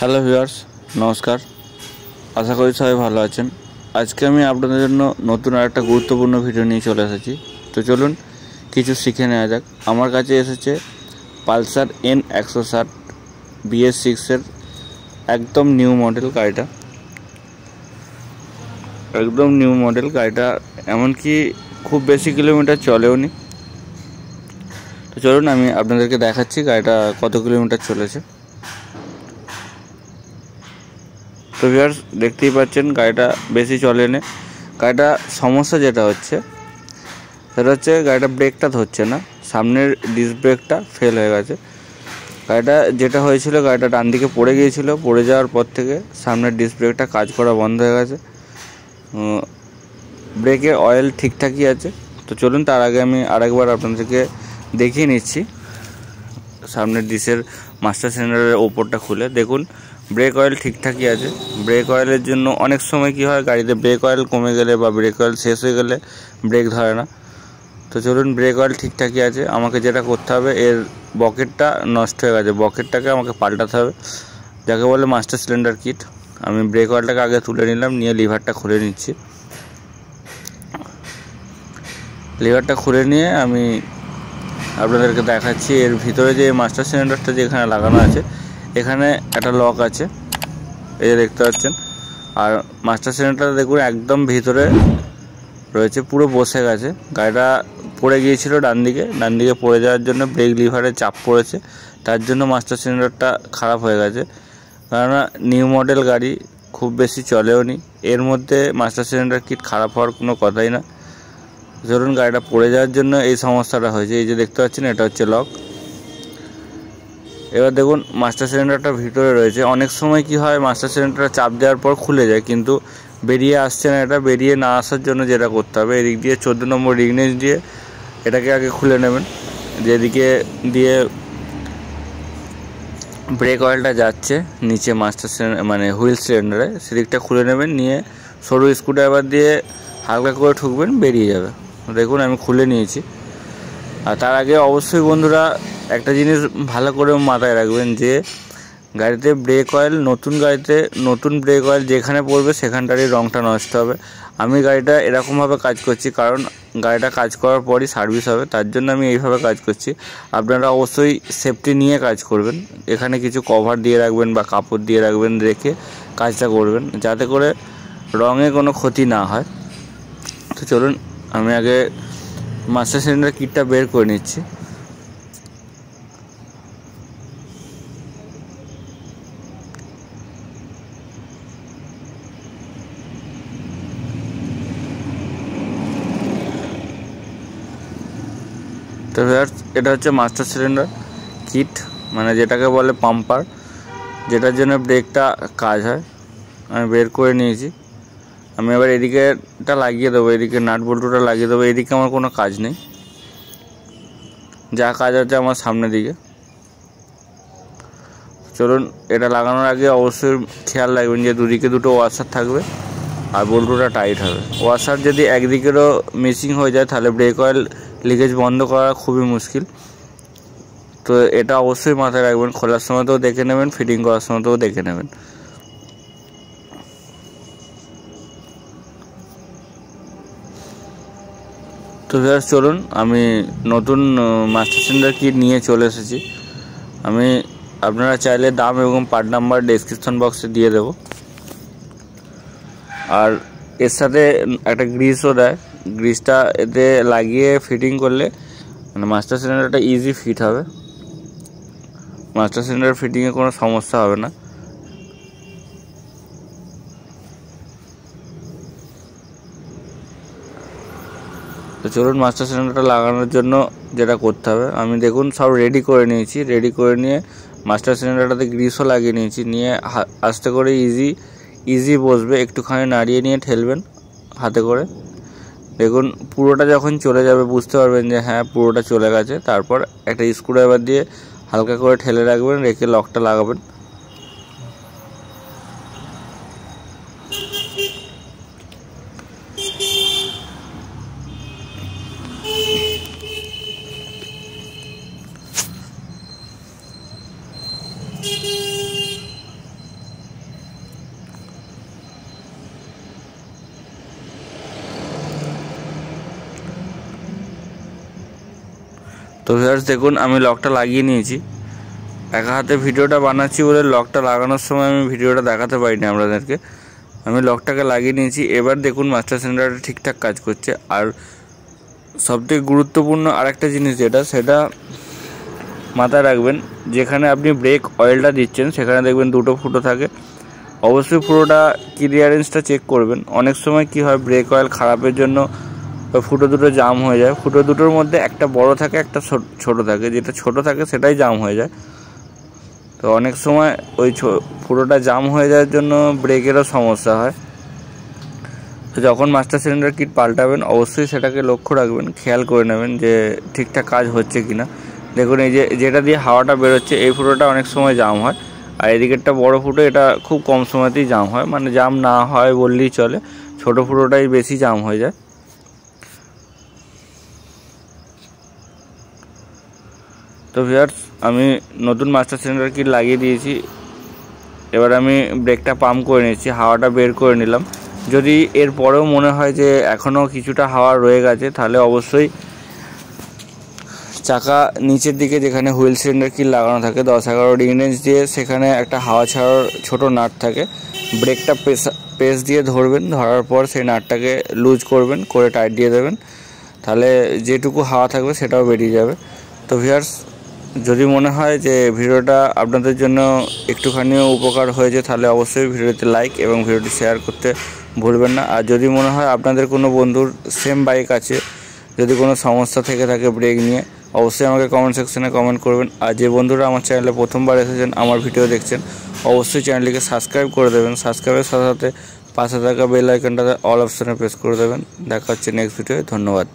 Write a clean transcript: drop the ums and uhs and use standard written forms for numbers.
Hello viewers, নমস্কার। আশা করি সবাই ভালো আছেন। আজকে আমি আপনাদের জন্য নতুন আরেকটা গুরুত্বপূর্ণ ভিডিও নিয়ে চলে এসেছি। তো চলুন কিছু শিখে নেওয়া যাক। আমার কাছে এসেছে পালসার N160 BS6-এর একদম নিউ মডেল গাড়িটা। একদম নিউ মডেল গাড়িটা, এমনকি খুব বেশি কিলোমিটার চলেও নি। তো চলুন আমি আপনাদেরকে দেখাচ্ছি গাড়িটা কত কিলোমিটার চলেছে। তো ভিউয়ার্স, দেখতেই পাচ্ছেন গাড়িটা বেশি চলেনি। গাড়িটা সমস্যা যেটা হচ্ছে সেটা হচ্ছে গাড়িটা ব্রেকটা ধরছে না, সামনের ডিস্ক ব্রেকটা ফেল হয়ে গেছে। গাড়িটা যেটা হয়েছিল, গাড়িটা ডান দিকে পড়ে গিয়েছিল, পড়ে যাওয়ার পর থেকে সামনের ডিস্ক ব্রেকটা কাজ করা বন্ধ হয়ে গেছে। ব্রেকে অয়েল ঠিকঠাকই আছে। তো চলুন তার আগে আমি আরেকবার আপনাদেরকে দেখিয়ে নিচ্ছি। সামনের ডিসের মাস্টার সিলিন্ডারের ওপরটা খুলে দেখুন, ব্রেক অয়েল ঠিকঠাকই আছে। ব্রেক অয়েলের জন্য অনেক সময় কি হয়, গাড়িতে ব্রেক অয়েল কমে গেলে বা ব্রেক অয়েল শেষ হয়ে গেলে ব্রেক ধরে না। তো চলুন, ব্রেক অয়েল ঠিকঠাকই আছে। আমাকে যেটা করতে হবে, এর বকেটটা নষ্ট হয়ে গেছে, বকেটটাকে আমাকে পাল্টাতে হবে, যাকে বলে মাস্টার সিলিন্ডার কিট। আমি ব্রেক অয়েলটাকে আগে তুলে নিলাম, নিয়ে লিভারটা খুলে নিচ্ছি। লিভারটা খুলে নিয়ে আমি আপনাদেরকে দেখাচ্ছি এর ভিতরে যে মাস্টার সিলিন্ডারটা যেখানে লাগানো আছে, এখানে একটা লক আছে, এই যে দেখতে পাচ্ছেন। আর মাস্টার সিলিন্ডারটা দেখুন একদম ভিতরে রয়েছে, পুরো বসে গেছে। গাড়িটা পড়ে গিয়েছিল ডান দিকে পড়ে যাওয়ার জন্য ব্রেক লিভারে চাপ পড়েছে, তার জন্য মাস্টার সিলিন্ডারটা খারাপ হয়ে গেছে। কেননা নিউ মডেল গাড়ি, খুব বেশি চলেও নি, এর মধ্যে মাস্টার সিলিন্ডার কিট খারাপ হওয়ার কোনো কথাই না। ধরুন গাড়িটা পড়ে যাওয়ার জন্য এই সমস্যাটা হয়েছে। এই যে দেখতে পাচ্ছেন, এটা হচ্ছে লক। এবার দেখুন মাস্টার সিলিন্ডারটা ভিতরে রয়েছে। অনেক সময় কি হয়, মাস্টার সিলিন্ডারটা চাপ দেওয়ার পর খুলে যায়, কিন্তু বেরিয়ে আসছে না। এটা বেরিয়ে না আসার জন্য যেটা করতে হবে, এদিক দিয়ে 14 নম্বর রিগনেস দিয়ে এটাকে আগে খুলে নেবেন। যেদিকে দিয়ে ব্রেক অয়েলটা যাচ্ছে নিচে মাস্টার মানে হুইল সিলিন্ডারে, সেদিকটা খুলে নেবেন। নিয়ে সরু স্ক্রুড্রাইভার দিয়ে হালকা করে ঠুকবেন, বেরিয়ে যাবে। দেখুন আমি খুলে নিয়েছি। আর তার আগে অবশ্যই বন্ধুরা একটা জিনিস ভালো করে মাথায় রাখবেন, যে গাড়িতে ব্রেক অয়েল, নতুন গাড়িতে নতুন ব্রেক অয়েল যেখানে পড়বে সেখানটারই রঙটা নষ্ট হবে। আমি গাড়িটা এরকমভাবে কাজ করছি, কারণ গাড়িটা কাজ করার পরই সার্ভিস হবে, তার জন্য আমি এইভাবে কাজ করছি। আপনারা অবশ্যই সেফটি নিয়ে কাজ করবেন। এখানে কিছু কভার দিয়ে রাখবেন বা কাপড় দিয়ে রাখবেন, রেখে কাজটা করবেন, যাতে করে রঙে কোনো ক্ষতি না হয়। তো চলুন আমি আগে মাস্টার সিলিন্ডার কিটটা বের করে নিচ্ছি। তো এটা হচ্ছে মাস্টার সিলিন্ডার কিট, মানে যেটাকে বলে পাম্পার, যেটার জন্য ব্রেকটা কাজ হয়। আমি বের করে নিয়েছি। আমি এবার এদিকেটা লাগিয়ে দেবো, এদিকে নাট বল্টুটা লাগিয়ে দেবো। এদিকে আমার কোনো কাজ নেই, যা কাজ আছে আমার সামনের দিকে। চলুন, এটা লাগানোর আগে অবশ্যই খেয়াল রাখবেন যে দুদিকে দুটো ওয়াশার থাকবে আর বল্টুটা টাইট হবে। ওয়াশার যদি একদিকেরও মিসিং হয়ে যায়, তাহলে ব্রেক অয়েল লিকেজ বন্ধ করা খুবই মুশকিল। তো এটা অবশ্যই মাথায় রাখবেন, খোলার সময়তেও দেখে নেবেন, ফিটিং করার সময়তেও দেখে নেবেন। তো চলুন, আমি নতুন মাস্টার সিলিন্ডার কিট নিয়ে চলে এসেছি। আপনারা চাইলে দাম এবং পার্ট নাম্বার ডেসক্রিপশন বক্সে দিয়ে দেব। আর এর সাথে একটা গ্রিসও দেয়, গ্রিসটা এতে লাগিয়ে ফিটিং করলে মানে মাস্টার সিলিন্ডারটা ইজি ফিট হবে, মাস্টার সিলিন্ডার ফিটিংয়ে কোনো সমস্যা হবে না। তো চলুন মাস্টার সিলিন্ডারটা লাগানোর জন্য যেটা করতে হবে, আমি দেখুন সব রেডি করে নিয়েছি। রেডি করে নিয়ে মাস্টার সিলিন্ডারটাতে গ্রিসও লাগিয়ে নিয়েছি। নিয়ে আস্তে করে ইজি বসবে, একটুখানি নাড়িয়ে নিয়ে ঠেলবেন হাতে করে। দেখুন পুরোটা যখন চলে যাবে বুঝতে পারবেন যে হ্যাঁ পুরোটা চলে গেছে। তারপর একটা স্ক্রুড্রাইভার দিয়ে হালকা করে ঠেলে রাখবেন, রেখে লকটা লাগাবেন। তো ভিউয়ার্স দেখুন আমি লকটা লাগিয়ে নিয়েছি। একা হাতে ভিডিওটা বানাচ্ছি বলে লকটা লাগানোর সময় আমি ভিডিওটা দেখাতে পারিনি আপনাদেরকে। আমি লকটাকে লাগিয়ে নিয়েছি। এবার দেখুন মাস্টার সিলিন্ডারটা ঠিকঠাক কাজ করছে। আর সবথেকে গুরুত্বপূর্ণ আরেকটা জিনিস সেটা মাথায় রাখবেন, যেখানে আপনি ব্রেক অয়েলটা দিচ্ছেন সেখানে দেখবেন দুটো ফুটো থাকে। অবশ্যই পুরোটা ক্লিয়ারেন্সটা চেক করবেন। অনেক সময় কি হয়, ব্রেক অয়েল খারাপের জন্য ফুটো দুটো জাম হয়ে যায়। ফুটো দুটোর মধ্যে একটা বড় থাকে, একটা ছোট থাকে। যেটা ছোট থাকে সেটাই জাম হয়ে যায়। তো অনেক সময় ওই ফুটোটা জাম হয়ে যাওয়ার জন্য ব্রেকেরও সমস্যা হয়। তো যখন মাস্টার সিলিন্ডার কিট পাল্টাবেন অবশ্যই সেটাকে লক্ষ্য রাখবেন, খেয়াল করে নেবেন যে ঠিকঠাক কাজ হচ্ছে কি না। দেখুন এই যেটা দিয়ে হাওয়াটা বেরোচ্ছে এই ফুটোটা অনেক সময় জাম হয়, আর এদিকেরটা বড় ফুটো, এটা খুব কম সময়তেই জাম হয়, মানে জাম না হয় বললেই চলে। ছোট ফুটোটাই বেশি জাম হয়ে যায়। তো ভিউয়ার্স আমি নতুন মাস্টার সিলিন্ডার কিট লাগিয়ে দিয়েছি। এবার আমি ব্রেকটা পাম্প করে নিচ্ছি, হাওয়াটা বের করে নিলাম। যদি এর পরেও মনে হয় যে এখনও কিছুটা হাওয়া রয়ে গেছে, তাহলে অবশ্যই চাকা নিচের দিকে যেখানে হুইল সিলিন্ডার কিট লাগানো থাকে 10-11 রেঞ্জ দিয়ে সেখানে একটা হাওয়া ছাড়ার ছোট নাট থাকে। ব্রেকটা প্রেস দিয়ে ধরবেন, ধরার পর সেই নাটটাকে লুজ করবেন, করে টাইট দিয়ে দেবেন। তাহলে যেটুকু হাওয়া থাকবে সেটাও বেরিয়ে যাবে। তো ভিউয়ার্স যদি মনে হয় যে ভিডিওটা আপনাদের জন্য একটুখানিও উপকার হয়েছে, তাহলে অবশ্যই ভিডিওতে লাইক এবং ভিডিওটি শেয়ার করতে ভুলবেন না। আর যদি মনে হয় আপনাদের কোনো বন্ধুর সেম বাইক আছে, যদি কোনো সমস্যা থেকে থাকে ব্রেক নিয়ে, অবশ্যই আমাকে কমেন্ট সেকশনে কমেন্ট করবেন। আর যে বন্ধুরা আমার চ্যানেলে প্রথমবার এসেছেন, আমার ভিডিও দেখছেন, অবশ্যই চ্যানেলটিকে সাবস্ক্রাইব করে দেবেন। সাবস্ক্রাইবের সাথে সাথে পাশে থাকা বেল আইকনটাতে অল অপশনে প্রেস করে দেবেন। দেখা হচ্ছে নেক্সট ভিডিওয়ে। ধন্যবাদ।